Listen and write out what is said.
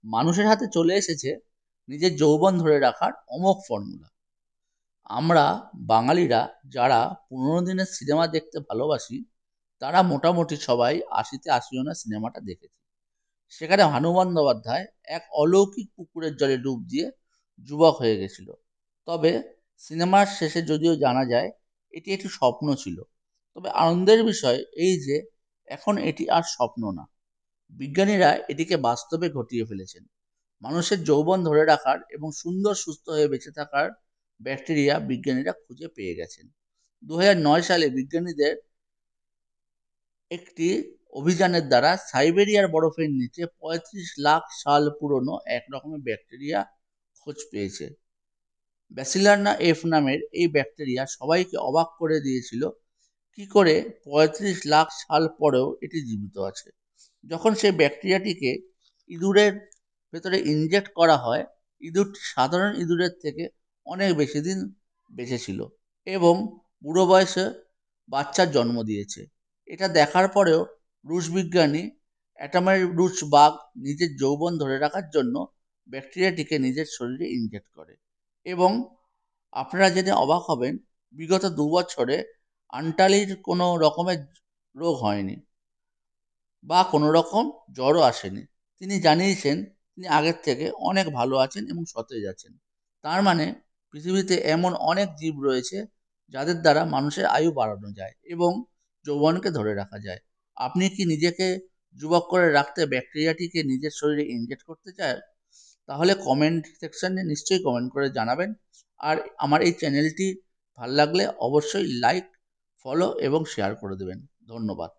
মানুষের হাতে চলে এসেছে নিজের যৌবন ধরে রাখার অমোঘ ফর্মুলা। আমরা বাঙালিরা যারা 15 দিনের সিনেমা দেখতে ভালোবাসি, তারা মোটামুটি সবাই আশিতে আশিজনা সিনেমাটা দেখেছি। সেখানে ভানু বন্দ্যোপাধ্যায় এক অলৌকিক পুকুরের জলে ডুব দিয়ে যুবক হয়ে গেছিল। তবে সিনেমার শেষে যদিও জানা যায় এটি একটি স্বপ্ন ছিল, তবে আনন্দের বিষয় এই যে এখন এটি আর স্বপ্ন না, বিজ্ঞানীরা এটিকে বাস্তবে ঘটিয়ে ফেলেছেন। মানুষের যৌবন ধরে রাখার এবং সুন্দর সুস্থ হয়ে বেঁচে থাকার ব্যাকটেরিয়া বিজ্ঞানীরা খুঁজে পেয়ে গেছেন। 2009 সালে বিজ্ঞানীদের একটি অভিযানের দ্বারা সাইবেরিয়ার বরফের নিচে 35 লাখ সাল পুরনো এক রকমের ব্যাকটেরিয়া খোঁজ পেয়েছে। ব্যাসিলার্না এফ নামের এই ব্যাকটেরিয়া সবাইকে অবাক করে দিয়েছিল, কি করে 35 লাখ সাল পরেও এটি জীবিত আছে। যখন সেই ব্যাকটেরিয়াটিকে ইঁদুরের ভেতরে ইনজেক্ট করা হয়, ইঁদুরটি সাধারণ ইঁদুরের থেকে অনেক বেশি দিন বেঁচে ছিল এবং বুড়ো বয়সে বাচ্চার জন্ম দিয়েছে। এটা দেখার পরেও রুশ বিজ্ঞানী অ্যাটামের রুশ বাগ নিজের যৌবন ধরে রাখার জন্য ব্যাকটেরিয়াটিকে নিজের শরীরে ইনজেক্ট করে। এবং আপনারা জেনে অবাক হবেন, বিগত 2 বছরে আন্টালির কোনো রকমের রোগ হয়নি বা কোনো রকম জ্বরও আসেনি। তিনি জানিয়েছেন তিনি আগের থেকে অনেক ভালো আছেন এবং সতেজ আছেন। তার মানে পৃথিবীতে এমন অনেক জীব রয়েছে যাদের দ্বারা মানুষের আয়ু বাড়ানো যায় এবং যৌবনকে ধরে রাখা যায়। আপনি কি নিজেকে যুবক করে রাখতে ব্যাকটেরিয়াটিকে নিজের শরীরে ইনজেক্ট করতে চান? তাহলে কমেন্ট সেকশনে নিশ্চয়ই কমেন্ট করে জানাবেন। আর আমার এই চ্যানেলটি ভালো লাগলে অবশ্যই লাইক, ফলো এবং শেয়ার করে দেবেন। ধন্যবাদ।